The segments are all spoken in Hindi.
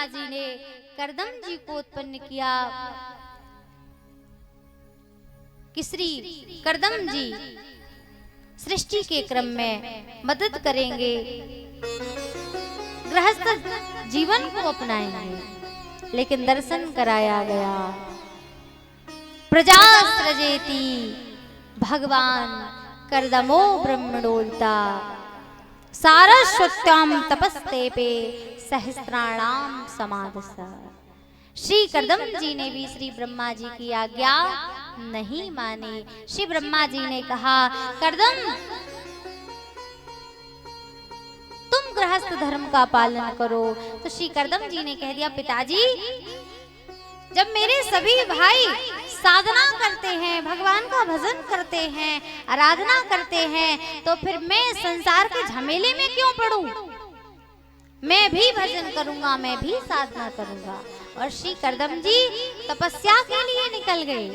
ब्रह्मा जी ने कर्दम जी को उत्पन्न किया कि श्री कर्दम जी सृष्टि के क्रम में मदद करेंगे, गृहस्थ जीवन को अपनाएंगे। लेकिन दर्शन कराया गया प्रजा सृजेति भगवान कर्दमो ब्रह्मणोल्ता सारस्वत्याम तपस्ते पे सहस्त्राणाम समादस। श्री कर्दम जी ने भी श्री ब्रह्मा जी की आज्ञा नहीं मानी। श्री ब्रह्मा जी ने कहा, कर्दम तुम गृहस्थ धर्म का पालन करो। तो श्री कर्दम जी ने कह दिया, पिताजी जब मेरे सभी भाई साधना करते हैं, भगवान का भजन करते हैं, आराधना करते हैं, तो फिर मैं संसार के झमेले में क्यों पड़ूं? मैं भी भजन करूंगा, मैं भी साधना करूंगा। और श्री कर्दम जी तपस्या के लिए निकल गए।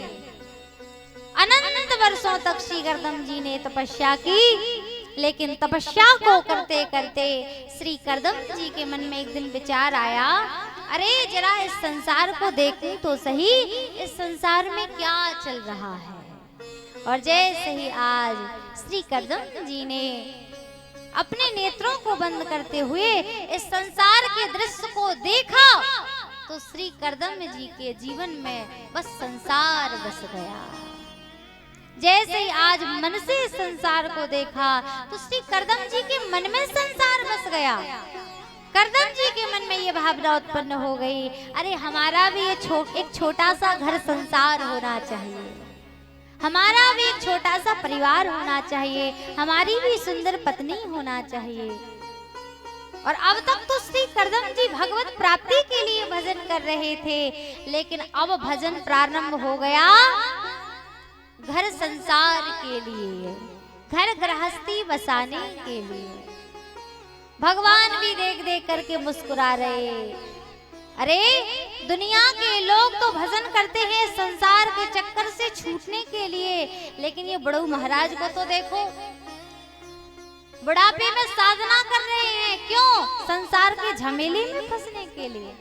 अनंत वर्षों तक श्री कर्दम जी ने तपस्या की, लेकिन तपस्या को करते करते श्री कर्दम जी के मन में एक दिन विचार आया, अरे जरा इस संसार को देखूं तो सही, इस संसार में क्या चल रहा है। और जैसे ही आज श्री कर्दम जी ने अपने नेत्रों को बंद करते हुए इस संसार के दृश्य को देखा, तो श्री कर्दम जी के जीवन में बस संसार बस गया। जैसे ही आज मन से संसार को देखा, तो श्री कर्दम जी के मन में संसार बस गया। कर्दम जी के मन में ये भावना उत्पन्न हो गई, अरे हमारा भी ये एक छोटा सा घर संसार होना चाहिए, हमारा भी एक छोटा सा परिवार होना चाहिए, हमारी भी सुंदर पत्नी होना चाहिए। और अब तक तो श्री कर्दम जी भगवत प्राप्ति के लिए भजन कर रहे थे, लेकिन अब भजन प्रारंभ हो गया घर संसार के लिए, घर गृहस्थी बसाने के लिए। भगवान भी देख देख करके मुस्कुरा रहे, अरे दुनिया के लोग तो भजन करते हैं संसार के चक्कर से छूटने के लिए, लेकिन ये बड़ू महाराज को तो देखो, बुढ़ापे में साधना कर रहे हैं, क्यों? संसार के झमेले में फंसने के लिए।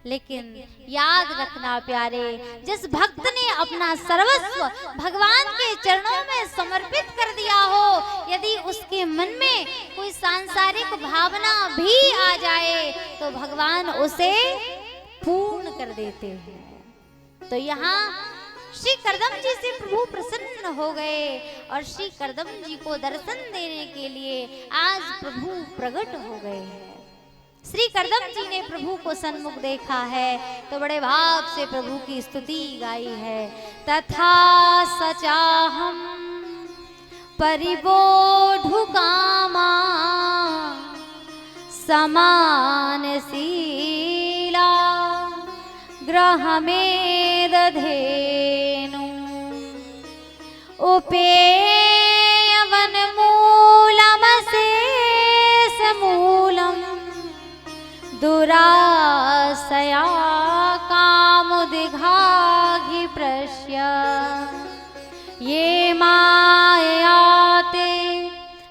लेकिन याद रखना प्यारे, जिस भक्त ने अपना सर्वस्व भगवान के चरणों में समर्पित कर दिया हो, यदि उसके मन में कोई सांसारिक भावना भी आ जाए तो भगवान उसे पूर्ण कर देते हैं। तो यहाँ श्री कर्दम जी से प्रभु प्रसन्न हो गए और श्री कर्दम जी को दर्शन देने के लिए आज प्रभु प्रकट हो गए हैं। श्री कर्दम जी ने प्रभु को सन्मुख देखा है तो बड़े भाव से प्रभु की स्तुति गाई है। तथा सचाहम परिबोधु कामा समान शीला ग्रह में दधेनु उपेयवन मूलम शेष मूलम दुरासया कामुदिघाघि प्रश्य ये मायाते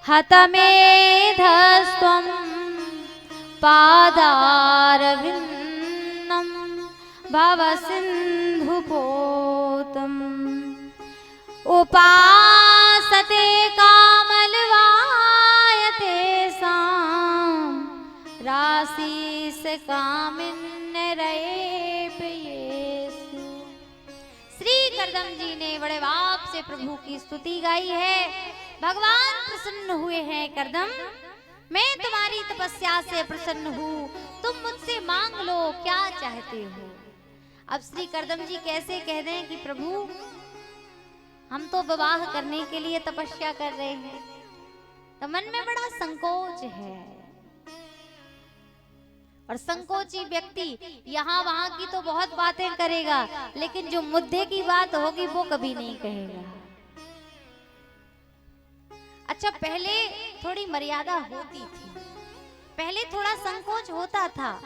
हतमेधस्त्वं पादारविन्दं भवसिन्धुपोतम् उपासते कामलवायते साम राशिस कामिन्नरेपयेषु। श्री कर्दम जी ने बड़े भाव से प्रभु की स्तुति गाई है। भगवान प्रसन्न हुए हैं, कर्दम मैं तुम्हारी तपस्या से प्रसन्न हूँ, तुम मुझसे मांग लो क्या चाहते हो। अब श्री कर्दम जी कैसे कह दें कि प्रभु हम तो विवाह करने के लिए तपस्या कर रहे हैं, तो मन में बड़ा संकोच है। और संकोची व्यक्ति यहाँ वहां की तो बहुत बातें करेगा, लेकिन जो मुद्दे की बात होगी वो कभी नहीं कहेगा। अच्छा, पहले थोड़ी मर्यादा होती थी, पहले थोड़ा संकोच होता था।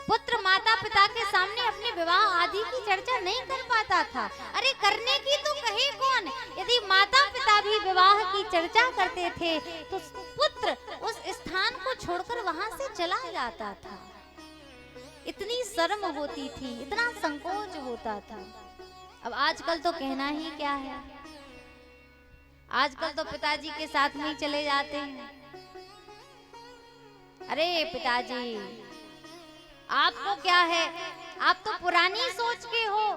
पुत्र माता पिता के सामने अपने विवाह आदि की चर्चा नहीं कर पाता था। अरे करने की तो कहे कौन, यदि माता पिता भी विवाह की चर्चा करते थे तो पुत्र उस स्थान को छोड़कर वहां से चला जाता था। इतनी शर्म होती थी, इतना संकोच होता था। अब आजकल तो कहना ही क्या है, आजकल तो पिताजी के साथ में ही चले जाते हैं। अरे पिताजी, आपको क्या है, आप तो पुरानी सोच के हो,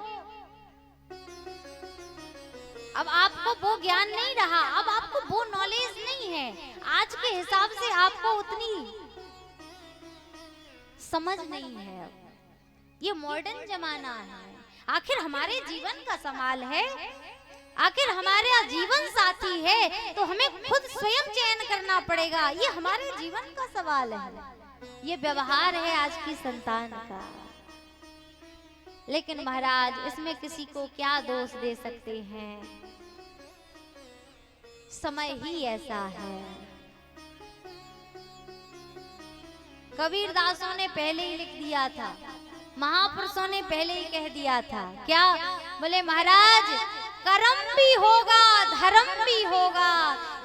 अब आपको वो ज्ञान नहीं रहा, अब आपको वो नॉलेज नहीं है, आज के हिसाब से आपको उतनी समझ नहीं है। ये मॉडर्न जमाना है, आखिर हमारे जीवन का सवाल है, आखिर हमारा जीवन साथी है तो हमें खुद स्वयं चयन करना पड़ेगा। ये हमारे जीवन का सवाल है, ये व्यवहार है आज की संतान का। लेकिन महाराज इसमें किसी को क्या दोष दे सकते हैं, समय ही ऐसा है। कबीरदासों ने पहले ही लिख दिया था, महापुरुषों ने पहले ही कह दिया था, क्या बोले महाराज, कर्म भी होगा धर्म भी होगा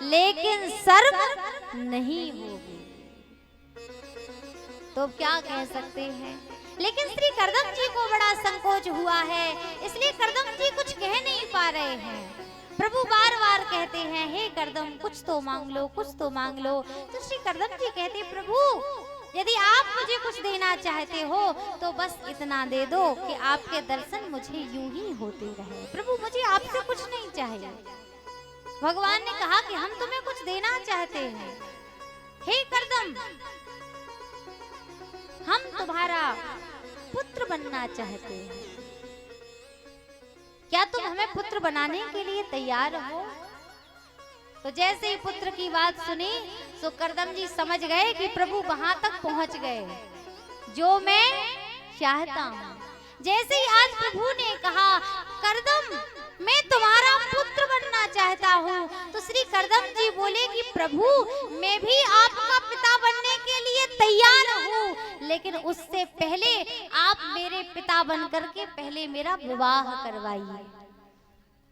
लेकिन शर्म नहीं होगी। तो क्या कह सकते हैं, लेकिन श्री करदम जी को बड़ा संकोच हुआ है, इसलिए करदम जी कुछ कह नहीं पा रहे हैं। प्रभु बार बार कहते हैं, हे करदम कुछ तो मांग लो, कुछ तो मांग लो। तो श्री करदम जी कहते, प्रभु यदि आप मुझे कुछ देना चाहते हो तो बस इतना दे दो कि आपके दर्शन मुझे यूं ही होते रहे। प्रभु मुझे आपसे कुछ नहीं चाहिए। भगवान ने कहा कि हम तुम्हें कुछ देना चाहते हैं। हे करदम, हम तुम्हारा पुत्र बनना चाहते हैं, क्या तुम हमें पुत्र बनाने के लिए तैयार हो? तो जैसे ही पुत्र की बात सुनी तो करदम जी समझ गए कि प्रभु वहां तक पहुंच गए जो मैं चाहता हूं। जैसे ही आज प्रभु ने कहा, करदम मैं तुम्हारा पुत्र बनना चाहता हूँ, तो श्री करदम जी बोले कि प्रभु मैं भी आपका पिता बनने के लिए तैयार हूँ, लेकिन उससे पहले आप मेरे पिता बन करके पहले मेरा विवाह करवाइए।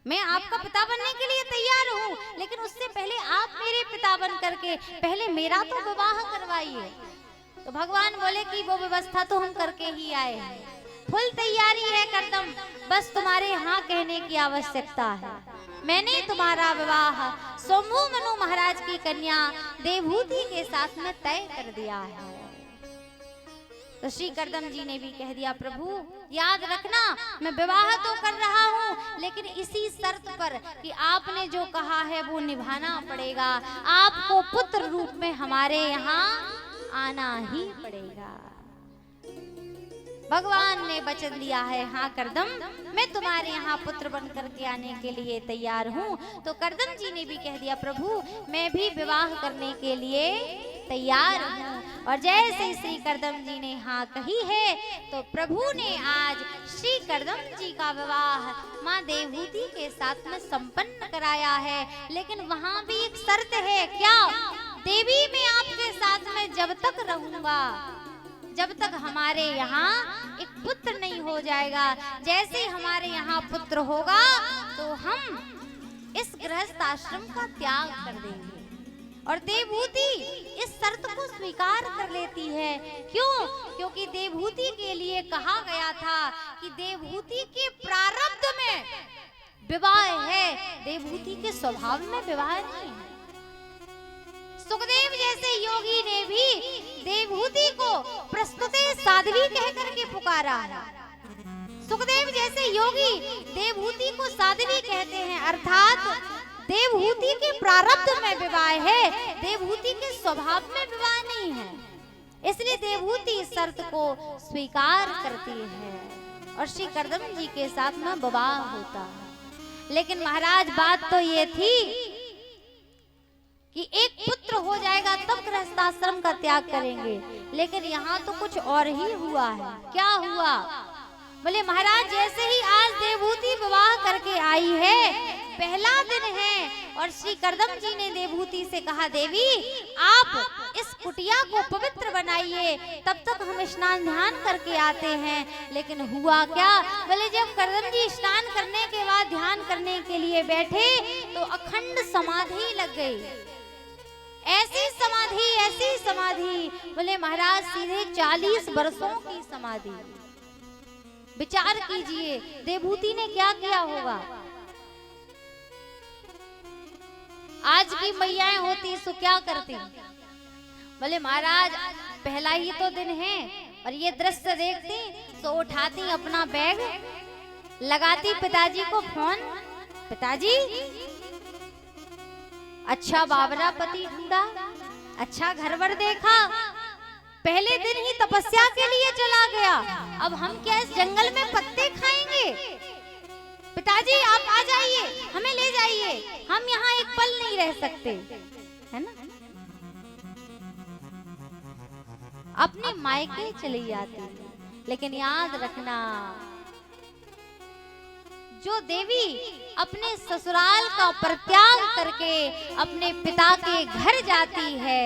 मैं आपका पिता बनने के लिए तैयार हूँ, लेकिन उससे पहले आप मेरे पिता बन करके पहले मेरा तो विवाह करवाइए। तो भगवान बोले कि वो व्यवस्था तो हम करके ही आए हैं, फुल तैयारी है करदम, बस तुम्हारे हाँ कहने की आवश्यकता है। मैंने तुम्हारा विवाह सोमू मनु महाराज की कन्या देवहूति के साथ में तय कर दिया है। तो श्री करदम जी ने भी कह दिया, प्रभु याद रखना मैं विवाह तो कर रहा हूँ, लेकिन इसी शर्त पर कि आपने जो कहा है वो निभाना पड़ेगा, आपको पुत्र रूप में हमारे यहाँ आना ही पड़ेगा। भगवान ने वचन दिया है, हाँ करदम मैं तुम्हारे यहाँ पुत्र बन करके आने के लिए तैयार हूँ। तो करदम जी ने भी कह दिया, प्रभु मैं भी विवाह करने के लिए तैयार हूँ। और जैसे श्री करदम जी ने हाँ कही है तो प्रभु ने आज श्री करदम जी का विवाह माँ देवहूति के साथ में संपन्न कराया है। लेकिन वहाँ भी एक शर्त है, क्या? देवी मैं आपके साथ में जब तक रहूंगा जब तक हमारे यहाँ एक पुत्र नहीं हो जाएगा। जैसे हमारे यहाँ पुत्र होगा तो हम इस गृहस्थ आश्रम का त्याग कर देंगे। और देवहूति इस शर्त को स्वीकार कर लेती है। क्यों? क्योंकि देवहूति के लिए कहा गया था कि देवहूति के प्रारब्ध में विवाह है, देवहूति के स्वभाव में विवाह नहीं है। सुखदेव जैसे योगी ने भी देवहूति को प्रस्तुते साध्वी कह करके पुकारा है। सुखदेव जैसे योगी देवहूति को साध्वी कहते हैं, अर्थात देवहूति के प्रारब्ध में विवाह है, देवहूति के स्वभाव में विवाह नहीं है। इसलिए देवहूति इस शर्त को स्वीकार करती है और श्री करदम जी के साथ में विवाह होता है। लेकिन महाराज बात तो ये थी कि एक पुत्र हो जाएगा तब गृहस्थाश्रम का त्याग करेंगे, लेकिन यहाँ तो कुछ और ही हुआ है। क्या हुआ? बोले महाराज जैसे ही आज देवहूति विवाह करके आई है, पहला दिन है और श्री करदम जी ने देवहूति से कहा, देवी आप इस कुटिया को पवित्र बनाइए, तब तक हम स्नान ध्यान करके आते हैं। लेकिन हुआ क्या? बोले जब करदम जी स्नान करने के बाद ध्यान करने के लिए बैठे तो अखंड समाधि लग गई। ऐसी समाधि। बोले महाराज सीधे 40 वर्षों की समाधि। विचार कीजिए देवभूति ने क्या किया होगा। आज की मैयाएं होती सो क्या करती। बोले महाराज पहला ही तो दिन है और ये दृश्य देखती तो उठाती अपना बैग, लगाती पिताजी को फोन, पिताजी अच्छा बाबरा पति ढूंढा, अच्छा घर वर देखा, पहले दिन ही तपस्या के लिए चला गया, अब हम क्या इस जंगल में पत्ते खाएंगे। पिताजी आप आ जाइए, हमें ले जाइए, हम यहाँ एक पल नहीं रह सकते, है ना। अपने मायके चली जाती। लेकिन याद रखना जो देवी अपने ससुराल का परित्याग करके अपने पिता के घर जाती है,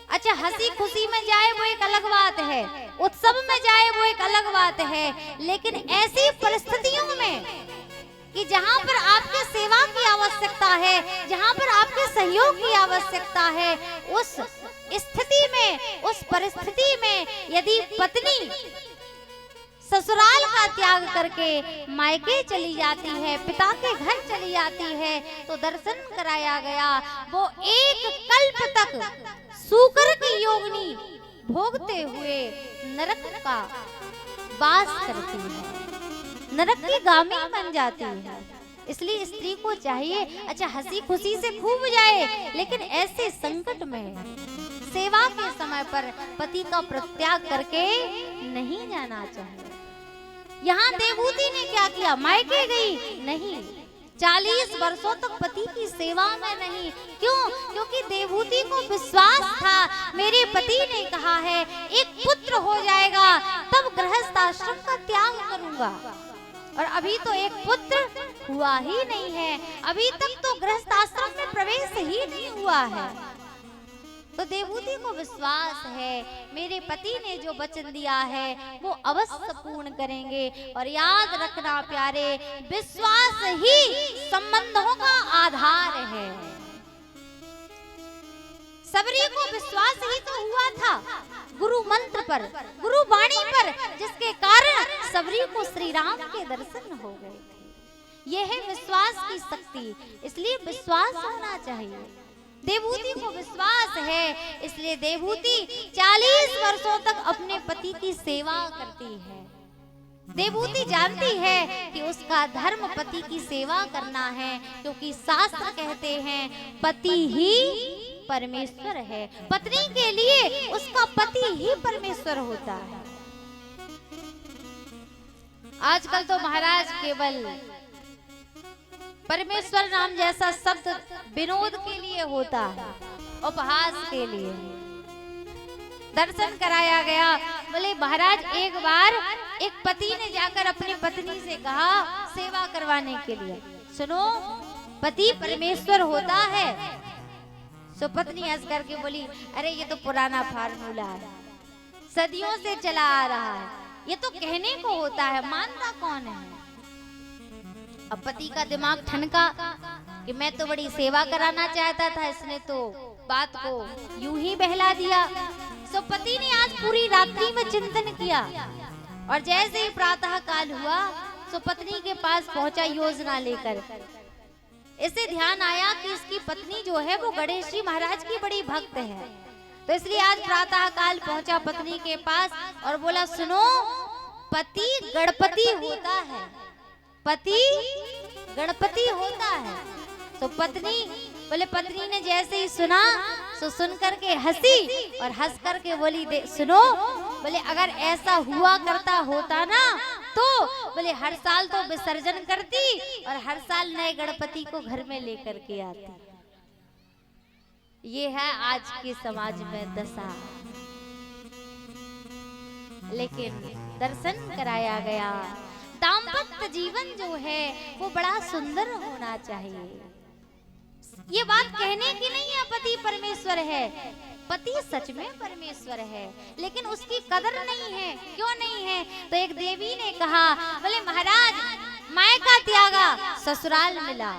अच्छा हंसी खुशी में जाए वो एक अलग बात है, उत्सव में जाए वो एक अलग बात है, लेकिन ऐसी परिस्थितियों में कि जहां पर आपके सेवा की आवश्यकता है, जहां पर आपके सहयोग की आवश्यकता है, उस स्थिति में, उस परिस्थिति में यदि पत्नी ससुराल का त्याग करके मायके चली जाती है, पिता के घर चली जाती है, तो दर्शन कराया गया वो एक कल्प तक सूकर की योगिनी भोगते हुए नरक का वास करती है, नरक की गामी बन जाती है। इसलिए स्त्री को चाहिए अच्छा हंसी खुशी से खूब जाए, लेकिन ऐसे संकट में सेवा के समय पर पति का परित्याग करके नहीं जाना चाहिए। यहाँ देवभूति ने क्या किया, मायके गई नहीं, 40 वर्षों तक पति की सेवा में नहीं। क्यों? क्योंकि देवभूति को विश्वास था मेरे पति ने कहा है एक पुत्र हो जाएगा तब गृहस्थ आश्रम का त्याग करूंगा, और अभी तो एक पुत्र हुआ ही नहीं है, अभी तक तो गृहस्थ आश्रम में प्रवेश ही नहीं हुआ है। तो देवभूति को विश्वास है मेरे पति ने जो वचन दिया है वो अवश्य पूर्ण करेंगे। और याद रखना प्यारे, विश्वास ही संबंधों का आधार है। सबरी को विश्वास ही तो हुआ था गुरु मंत्र पर, गुरु वाणी पर, जिसके कारण सबरी को श्री राम के दर्शन हो गए थे। यह है विश्वास की शक्ति, इसलिए विश्वास होना चाहिए। देवभूति को विश्वास है, इसलिए देवभूति 40 वर्षों तक अपने पति की सेवा करती है। देवभूति जानती है कि उसका धर्म पति की सेवा करना है, क्योंकि शास्त्र कहते हैं पति ही परमेश्वर है, पत्नी के लिए उसका पति ही परमेश्वर होता है। आजकल तो महाराज केवल परमेश्वर नाम जैसा शब्द विनोद के लिए होता है, उपहास के लिए। दर्शन कराया गया। बोले महाराज एक बार एक पति ने जाकर अपनी पत्नी से कहा सेवा करवाने के लिए, सुनो पति परमेश्वर होता है। सो पत्नी हंस करके बोली अरे ये तो पुराना फार्मूला है, सदियों से चला आ रहा है, ये तो कहने को होता है, मानता कौन है। अब पति का दिमाग ठनका कि मैं तो बड़ी सेवा कराना चाहता था, इसने तो बात को यूं ही बहला दिया। सो पति ने आज पूरी रात्रि में चिंतन किया, और जैसे ही प्रातः काल हुआ सो पत्नी के पास पहुंचा योजना लेकर। इसे ध्यान आया कि इसकी पत्नी जो है वो गणेश जी महाराज की बड़ी भक्त है, तो इसलिए आज प्रातः काल पहुंचा पत्नी के पास और बोला सुनो पति गणपति होता है, पति गणपति होता है। तो पत्नी बोले, पत्नी ने जैसे ही सुना तो सुन करके हंसी और हंस करके बोली सुनो, बोले अगर ऐसा हुआ करता होता ना तो बोले हर साल तो विसर्जन करती और हर साल नए गणपति को घर में लेकर के आती। ये है आज के समाज में दशा। लेकिन दर्शन कराया गया, दाम्पत्य जीवन जो है वो बड़ा सुंदर होना चाहिए। ये बात कहने की नहीं है पति परमेश्वर है, पति सच में परमेश्वर है, लेकिन उसकी कदर नहीं है। क्यों नहीं है? तो एक देवी ने कहा, बोले महाराज मायका त्यागा ससुराल मिला,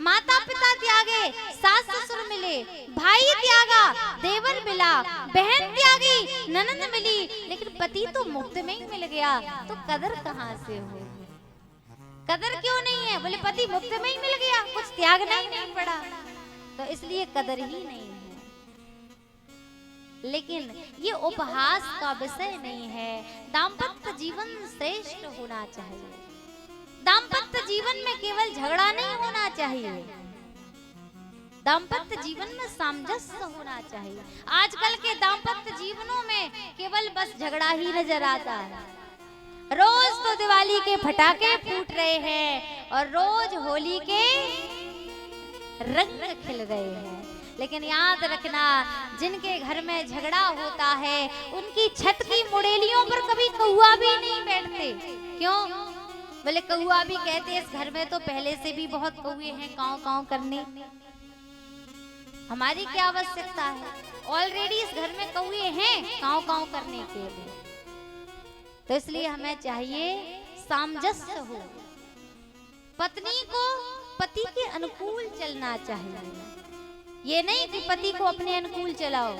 माता पिता त्यागे, सास ससुर मिले, भाई त्यागा, देवर मिला, बहन त्यागी, ननंद मिली, लेकिन पति तो मुफ्त में ही मिल गया, तो कदर कहाँ से हो? कदर क्यों नहीं है? बोले पति मुफ्त में ही मिल गया, कुछ त्यागना ही नहीं पड़ा, तो इसलिए कदर ही नहीं है। लेकिन ये उपहास का विषय नहीं है। दाम्पत्य जीवन श्रेष्ठ होना चाहिए। दाम्पत्य जीवन में केवल झगड़ा नहीं होना चाहिए, दाम्पत्य जीवन में सामंजस्य होना चाहिए। आजकल के दाम्पत्य जीवनों में केवल बस झगड़ा ही नजर आता है। रोज तो दिवाली के पटाखे फूट रहे हैं और रोज होली के रंग खिल रहे हैं, लेकिन याद रखना, जिनके घर में झगड़ा होता है उनकी छत की मुड़ेलियों पर कभी कौआ भी नहीं बैठते। क्यों? बोले कौआ भी कहते इस घर में तो पहले से भी बहुत कौए हैं काव काव करने, हमारी क्या आवश्यकता है, ऑलरेडी इस घर में कौए हैं काव काव करने के लिए। तो इसलिए हमें चाहिए सामंजस्य हो, पत्नी को पति के अनुकूल चलना चाहिए, ये नहीं कि पति को अपने अनुकूल चलाओ।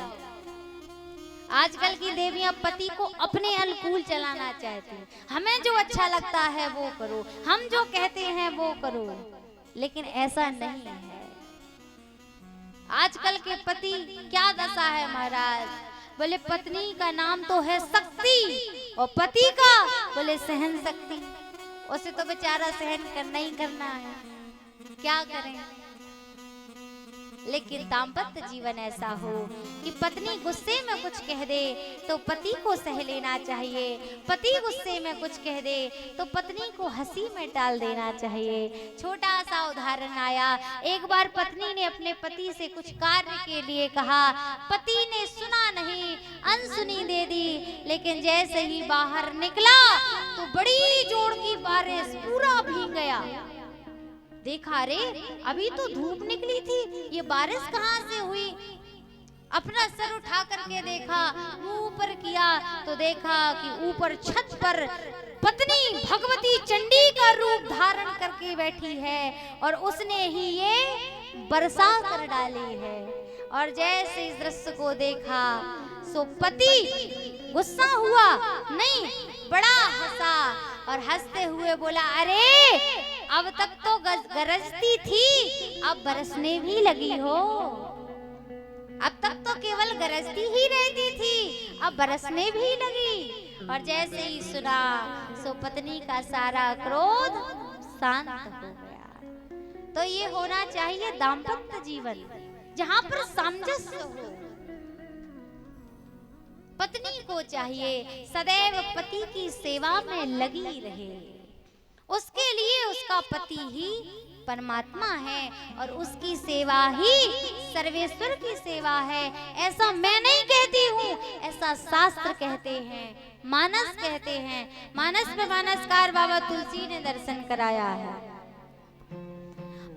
आजकल की देवियां पति को अपने अनुकूल चलाना चाहती हैं, हमें जो अच्छा लगता है वो करो, हम जो कहते हैं वो करो, लेकिन ऐसा नहीं है। आजकल के पति क्या दशा है महाराज, बोले पत्नी का नाम तो है शक्ति और पति का बोले सहन शक्ति, उसे तो बेचारा सहन करना ही करना है, क्या करें। लेकिन दाम्पत्य जीवन ऐसा हो कि पत्नी गुस्से में कुछ कह दे तो पति को सह लेना चाहिए, पति गुस्से में कुछ कह दे तो पत्नी को हंसी में टाल देना चाहिए। छोटा सा उदाहरण आया, एक बार पत्नी ने अपने पति से कुछ कार्य के लिए कहा, पति ने सुना नहीं, अनसुनी दे दी, लेकिन जैसे ही बाहर निकला तो बड़ी जोर की बारिश, पूरा भीग गया। देखा रे अभी तो धूप निकली थी, ये बारिश कहाँ से हुई। अपना सर उठा करके देखा, मुंह ऊपर किया तो देखा कि ऊपर छत पर पत्नी भगवती चंडी का रूप धारण करके बैठी है और उसने ही ये वर्षा कर डाली है। और जैसे इस दृश्य को देखा सो पति गुस्सा हुआ नहीं, बड़ा हंसा और हंसते हुए बोला, अरे अब तक तो गरजती थी, अब बरसने भी लगी हो। अब तक तो केवल गरजती ही रहती थी, अब बरसने भी लगी। और जैसे ही सुना सो पत्नी का सारा क्रोध शांत हो गया। तो ये होना चाहिए दाम्पत्य जीवन, जहाँ पर सामंजस्य हो। पत्नी को चाहिए सदैव पति की सेवा में लगी रहे, उसके लिए उसका पति ही परमात्मा है और उसकी सेवा ही सर्वेश्वर की सेवा है। ऐसा मैं नहीं कहती हूँ, ऐसा शास्त्र कहते हैं, मानस कहते हैं। मानस में मानसकार बाबा तुलसी ने दर्शन कराया है।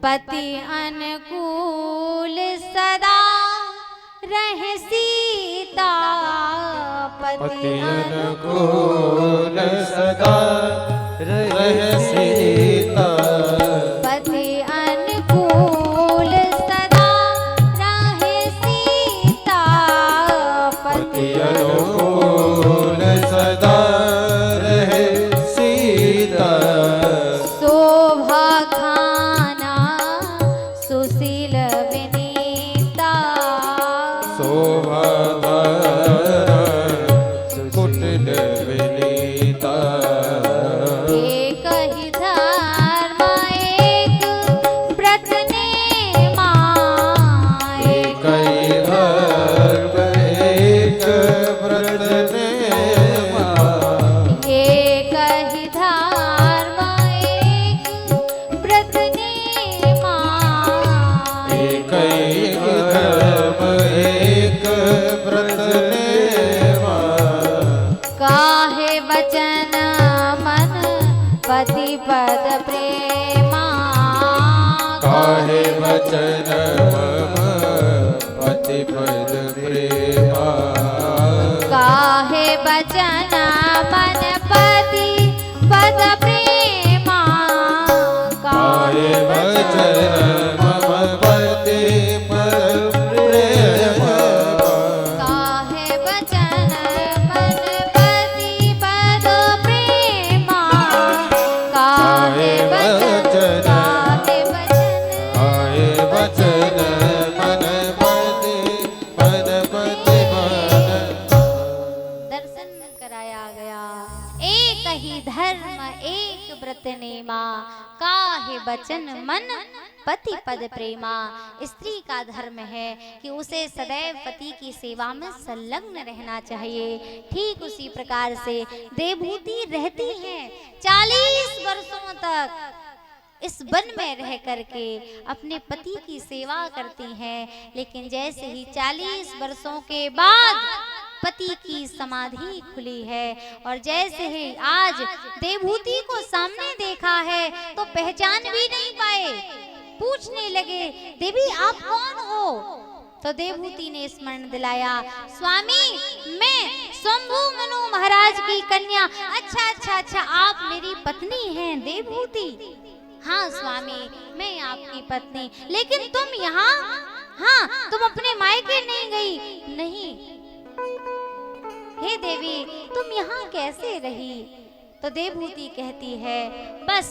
पति अनुकूल सदा रहे सीता, पति अनुकूल सदा रहे सीता, पति अनुकूल सदा रहे सीता, पति अनुकूल सदा रहे सीता। शोभा खाना सुशील विनीता, शोभा कुटिल विनीता। एक ही धर्म एक व्रत नेमा, एक ही धर्म एक व्रत नेमा, एक ही धर्म एक व्रत नेमा, एक ही धर्म एक व्रत नेमा। काहे वचन मन पति पद प्रेमा, काहे वचन मम पति पद प्रेमा, काहे वचन मन पति पद प्रेमा, काहे वचन वचन मन पति पद प्रेमा। स्त्री का धर्म है कि उसे सदैव पति की सेवा में संलग्न रहना चाहिए। ठीक उसी प्रकार से देवहूति रहती है 40 वर्षों तक इस वन में रह करके अपने पति की सेवा करती हैं, लेकिन जैसे ही 40 वर्षों के बाद पति की समाधि खुली है और जैसे ही आज देवहूति को सामने देखा है तो पहचान भी नहीं पाए। पूछने लगे, देवी आप कौन हो? तो देवहूति ने स्मरण दिलाया, स्वामी मैं शंभु मनु महाराज की कन्या। अच्छा, आप मेरी पत्नी हैं देवहूति? हाँ स्वामी मैं आपकी पत्नी। लेकिन तुम यहाँ? हाँ, तुम अपने मायके नहीं गई? नहीं। हे देवी तुम यहाँ कैसे रही? तो देवहूति कहती है, बस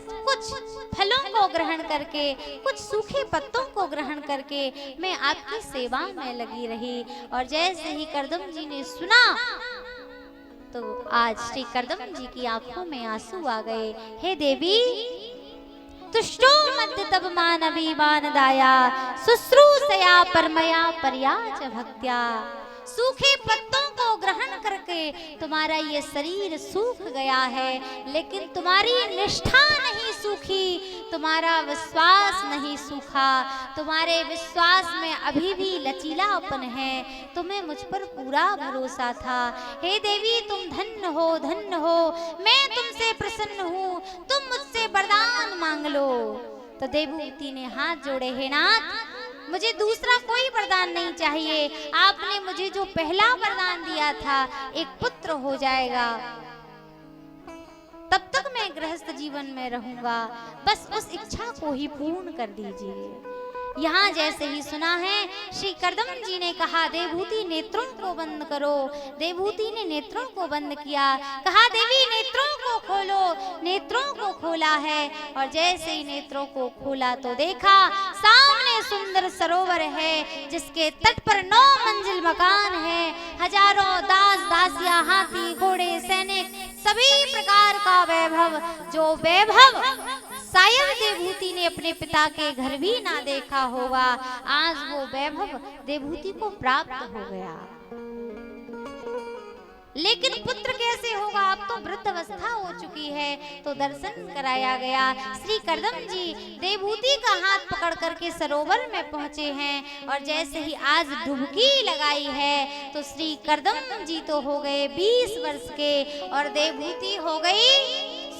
कुछ फलों को ग्रहण करके, कुछ सूखे पत्तों को ग्रहण करके मैं आपकी सेवा में लगी रही। और जैसे ही करदम जी ने सुना तो आज श्री करदम जी की आंखों में आंसू आ गए। हे देवी तुष्टो मध्य तब मानवी मानदाया शुश्रूषया परमया पर्याच भक्त्या। सूखे पत्तों को ग्रहण करके तुम्हारा ये शरीर सूख गया है, लेकिन तुम्हारी निष्ठा नहीं सूखी, तुम्हारा विश्वास नहीं सूखा। तुम्हारे विश्वास में अभी भी लचीलापन है, तुम्हें मुझ पर पूरा भरोसा था। हे देवी तुम धन्य हो, धन्य हो, मैं तुमसे प्रसन्न हूँ, तुम मुझसे वरदान मांग लो। तो देवहूति ने हाथ जोड़े, हे नाथ मुझे दूसरा कोई वरदान नहीं चाहिए। आपने मुझे जो पहला वरदान दिया था, एक पुत्र हो जाएगा, तब तक मैं गृहस्थ जीवन में रहूंगा, बस उस इच्छा को ही पूर्ण कर दीजिए। यहाँ जैसे ही सुना है श्री करदम जी ने कहा, देवहूति नेत्रों को बंद करो। देवहूति ने नेत्रों को बंद किया, कहा देवी नेत्रों को खोलो। नेत्रों को खोला है और जैसे ही नेत्रों को खोला तो देखा सामने सुंदर सरोवर है, जिसके तट पर 9 मंजिल मकान है। हजारों दास दासियां, हाथी घोड़े सैनिक, सभी प्रकार का वैभव, जो वैभव शायद देवहूति ने अपने पिता के घर भी ना देखा होगा, आज वो वैभव देवहूति को प्राप्त हो गया। लेकिन पुत्र कैसे होगा? अब तो वृद्ध अवस्था हो चुकी है। तो दर्शन कराया गया। श्री करदम जी देवहूति का हाथ पकड़ करके सरोवर में पहुंचे हैं और जैसे ही आज डुबकी लगाई है तो श्री करदम जी तो हो गए 20 वर्ष के और देवहूति हो गई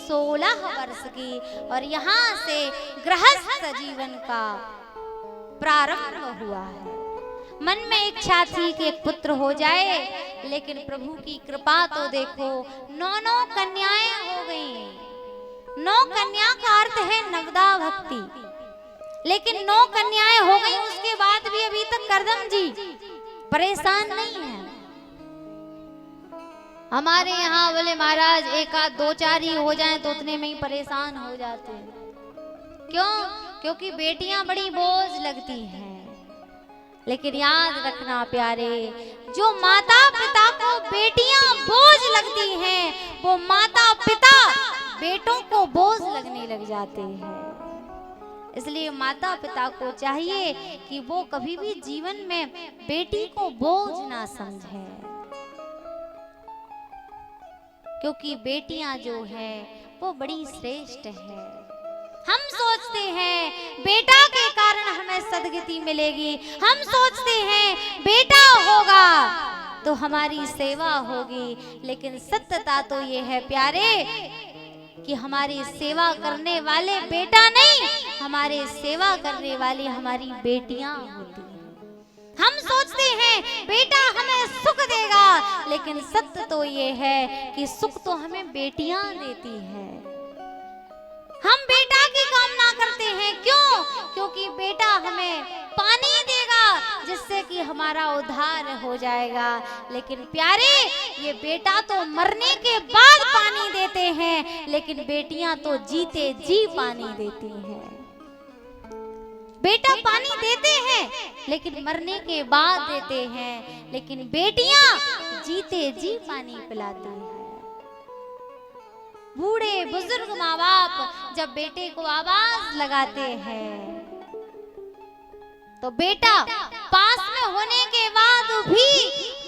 16 वर्ष की। और यहाँ से गृहस्थ जीवन का प्रारंभ हुआ है। मन में इच्छा थी कि एक पुत्र हो जाए, लेकिन प्रभु की कृपा तो देखो 9 कन्याएं हो गई। 9 कन्या का अर्थ है नवदा भक्ति, लेकिन 9 कन्याएं हो गई, उसके बाद भी अभी तक करदम जी परेशान नहीं है। हमारे यहाँ बोले महाराज 1 आध 2 4 ही हो जाएं तो उतने में ही परेशान हो जाते हैं। क्यों? क्योंकि बेटियां बड़ी बोझ लगती हैं। लेकिन याद रखना प्यारे, जो माता पिता को बेटियां बोझ लगती हैं, वो माता पिता बेटों को बोझ लगने लग जाते हैं। इसलिए माता पिता को चाहिए कि वो कभी भी जीवन में बेटी को बोझ ना समझें, क्योंकि बेटियां जो है वो बड़ी श्रेष्ठ है। हम सोचते हैं बेटा के कारण हमें सदगति मिलेगी, हम सोचते हैं बेटा होगा तो हमारी सेवा होगी, लेकिन सत्यता तो ये है प्यारे कि हमारी सेवा करने वाले बेटा नहीं, हमारे सेवा करने वाली हमारी बेटियां होती हैं। हम सोचते हैं बेटा हमें सुख देगा, लेकिन सत्य तो ये है कि सुख तो हमें बेटियां देती है। हम बेटा की कामना करते हैं, क्यों? क्योंकि बेटा हमें पानी देगा जिससे कि हमारा उद्धार हो जाएगा। लेकिन प्यारे, ये बेटा तो मरने के बाद पानी देते हैं, लेकिन बेटियां तो जीते जी पानी देती हैं। बेटा पानी देते हैं लेकिन मरने के बाद देते हैं, लेकिन बेटियां जीते जी पानी पिलाती हैं। बूढ़े बुजुर्ग माँ बाप जब बेटे को आवाज लगाते हैं तो बेटा पास में होने के बाद भी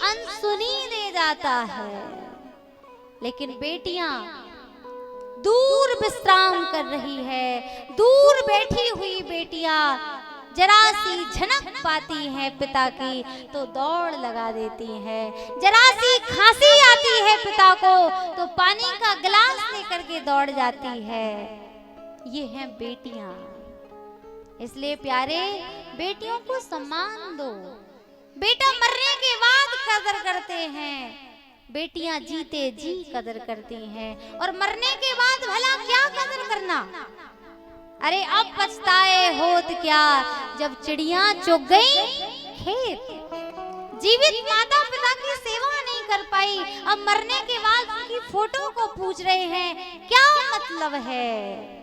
अनसुनी दे जाता है, लेकिन बेटियां दूर विश्राम कर रही है, दूर बैठी हुई बेटियां जरा सी झनक पाती हैं पिता की तो दौड़ लगा देती हैं, जरा सी खांसी आती है पिता को तो पानी का गिलास लेकर के दौड़ जाती है। ये हैं बेटियां। इसलिए प्यारे बेटियों को सम्मान दो। बेटा मरने के बाद कदर करते हैं, बेटियां जीते जी कदर करती हैं, और मरने के बाद भला क्या कदर करना। अरे अब पछताए होत क्या जब चिड़ियां चुग गई खेत। जीवित माता पिता की सेवा नहीं कर पाई, अब मरने के बाद उनकी फोटो को पूछ रहे हैं, क्या मतलब है।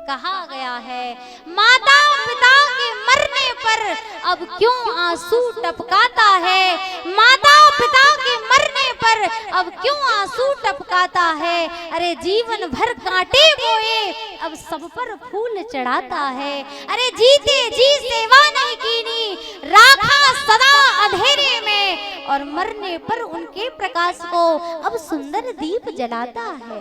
कहा गया है माता पिता के मरने पर अब क्यों आंसू टपकाता है, माता पिता के मरने पर अब क्यों आंसू टपकाता है। अरे जीवन भर कांटे बोए अब सब पर फूल चढ़ाता है। अरे जीते जी सेवा नहीं कीनी, राखा सदा अंधेरे में, और मरने पर उनके प्रकाश को अब सुंदर दीप जलाता है।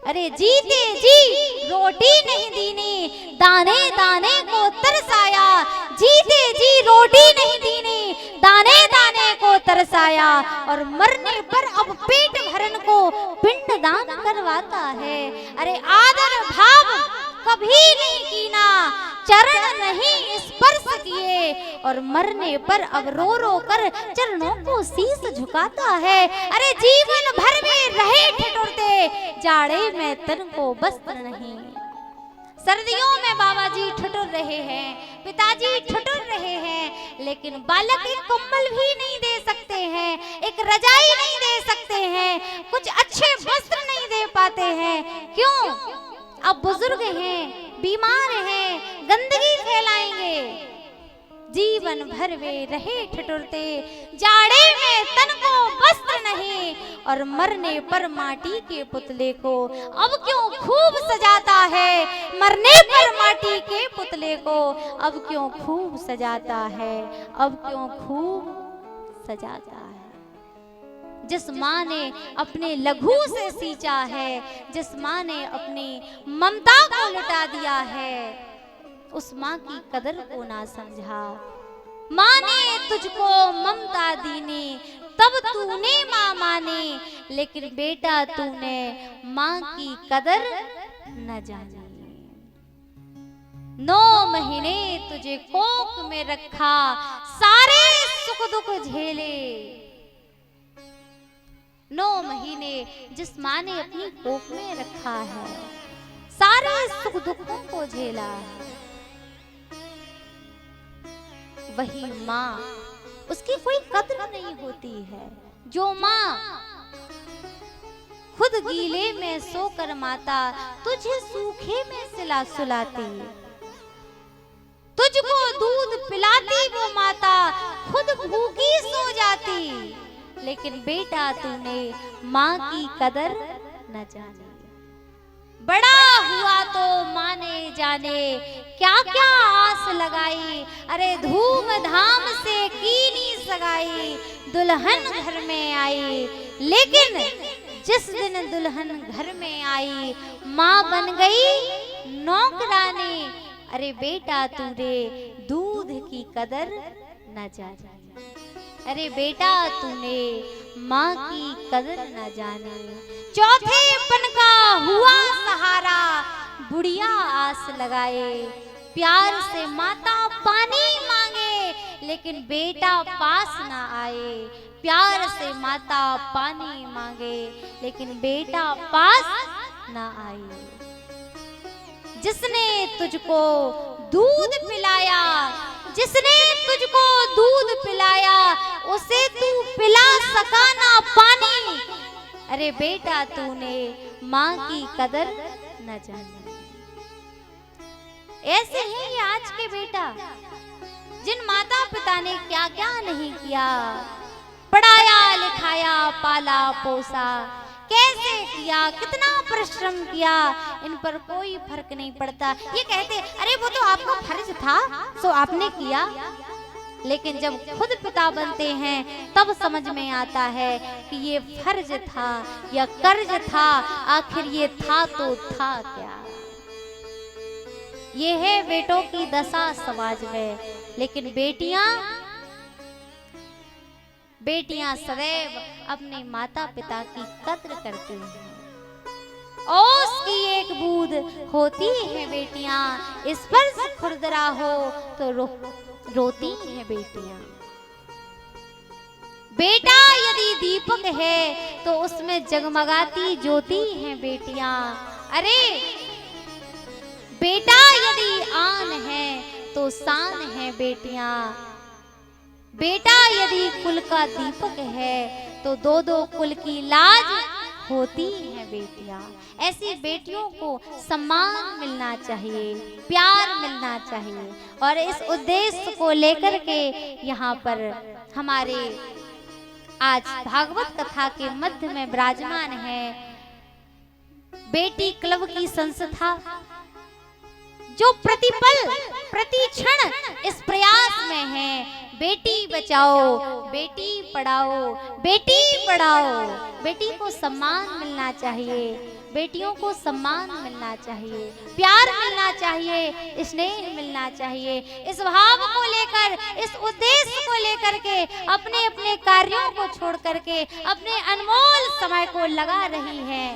अरे जीते जी रोटी नहीं दीनी, दाने दाने को तरसाया, जीते जी रोटी नहीं दीनी, दाने दाने को तरसाया, और मरने पर अब पेट भरन को पिंडदान करवाता है। अरे आदर भाव कभी नहीं कीना, चरण नहीं स्पर्श किए, और मरने पर अब रो रो कर चरणों को शीश झुकाता है। अरे जीवन भर में रहे ठिठुरते, जाड़े में तन को वस्त्र नहीं। सर्दियों में बाबा जी ठिठुर रहे हैं, पिताजी ठिठुर रहे हैं, लेकिन बालक एक कंबल भी नहीं दे सकते हैं, एक रजाई नहीं दे सकते हैं, कुछ अच्छे वस्त्र नहीं दे पाते हैं। क्यों? अब बुजुर्ग हैं, बीमार हैं, गंदगी फैलाएंगे। जीवन भर वे रहे ठिठुरते, जाड़े में तन को वस्त्र नहीं, और मरने पर माटी के पुतले को अब क्यों खूब सजाता है। मरने पर माटी के पुतले को अब क्यों खूब सजाता है, अब क्यों खूब सजाता है। जिस माँ ने अपने लघु से सींचा है, जिस माँ ने अपनी ममता को लुटा दिया है, उस माँ की कदर को ना समझा। माँ ने तुझको ममता दीनी, तब तूने माँ मानी, लेकिन बेटा तूने माँ की कदर न जानी। 9 महीने तुझे कोख में रखा, सारे सुख दुख झेले। 9 महीने जिस माँ ने अपनी कोख में रखा है, सारे सुख दुखों को झेला है, वही माँ, उसकी कोई कद्र नहीं होती है। जो माँ खुद गीले में सोकर माता तुझे सूखे में सुलाती, तुझको दूध पिलाती वो माता खुद भूखी सो जाती, लेकिन बेटा तूने माँ की कदर न जानी। बड़ा हुआ तो माँ ने जाने क्या क्या आस लगाई, अरे धूमधाम से कीनी सगाई, दुल्हन घर में आई, लेकिन जिस दिन दुल्हन घर में आई माँ बन गई नौकरानी। अरे बेटा तूने दूध की कदर न जानी, अरे बेटा तूने माँ की कदर न जानी। चौथे पन का हुआ सहारा, बुढ़िया आस लगाए, प्यार से माता पानी मांगे, लेकिन बेटा पास ना आए। प्यार से माता पानी मांगे, लेकिन बेटा पास ना आए। जिसने तुझको दूध पिलाया, जिसने तुझको दूध पिलाया, उसे तू पिला सका ना पानी। अरे बेटा तूने माँ की कदर न जानी। ऐसे हैं ये आज के बेटा, जिन माता पिता ने क्या क्या नहीं किया, पढ़ाया लिखाया पाला पोसा, कैसे किया, कितना परिश्रम किया, इन पर कोई फर्क नहीं पड़ता। ये कहते अरे वो तो आपका फर्ज था, सो आपने किया। लेकिन जब खुद पिता बनते हैं तब समझ में आता है कि ये फर्ज था या कर्ज था, आखिर ये था तो था क्या। ये है बेटों की दशा समाज में। लेकिन बेटियां सदैव अपने माता पिता की कद्र करती हैं। ओस की एक बूंद होती है बेटियां, इस पर खुरदरा हो तो रोती है बेटियां। बेटा यदि दीपक है तो उसमें जगमगाती ज्योति है बेटियां। अरे बेटा यदि आन है तो शान है बेटियां। बेटा यदि कुल का दीपक है तो दो दो कुल की लाज होती है बेटियां। ऐसी बेटियों को सम्मान मिलना चाहिए, प्यार मिलना चाहिए। और इस उद्देश्य को लेकर के यहाँ पर हमारे आज भागवत कथा के मध्य में विराजमान है बेटी क्लब की संस्था, जो प्रतिपल प्रति क्षण इस प्रयास में है बेटी बचाओ, बेटी पढ़ाओ, बेटी पढ़ाओ। बेटी को सम्मान मिलना चाहिए, बेटियों को सम्मान मिलना चाहिए, प्यार मिलना चाहिए, स्नेह मिलना चाहिए। इस भाव को लेकर, इस उद्देश्य को लेकर के अपने अपने कार्यों को छोड़ करके अपने अनमोल समय को लगा रही है।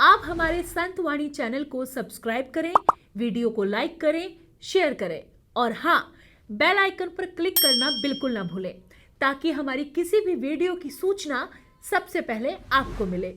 आप हमारे संत वाणी चैनल को सब्सक्राइब करें, वीडियो को लाइक करें, शेयर करें और हाँ, बेल आइकन पर क्लिक करना बिल्कुल ना भूलें, ताकि हमारी किसी भी वीडियो की सूचना सबसे पहले आपको मिले।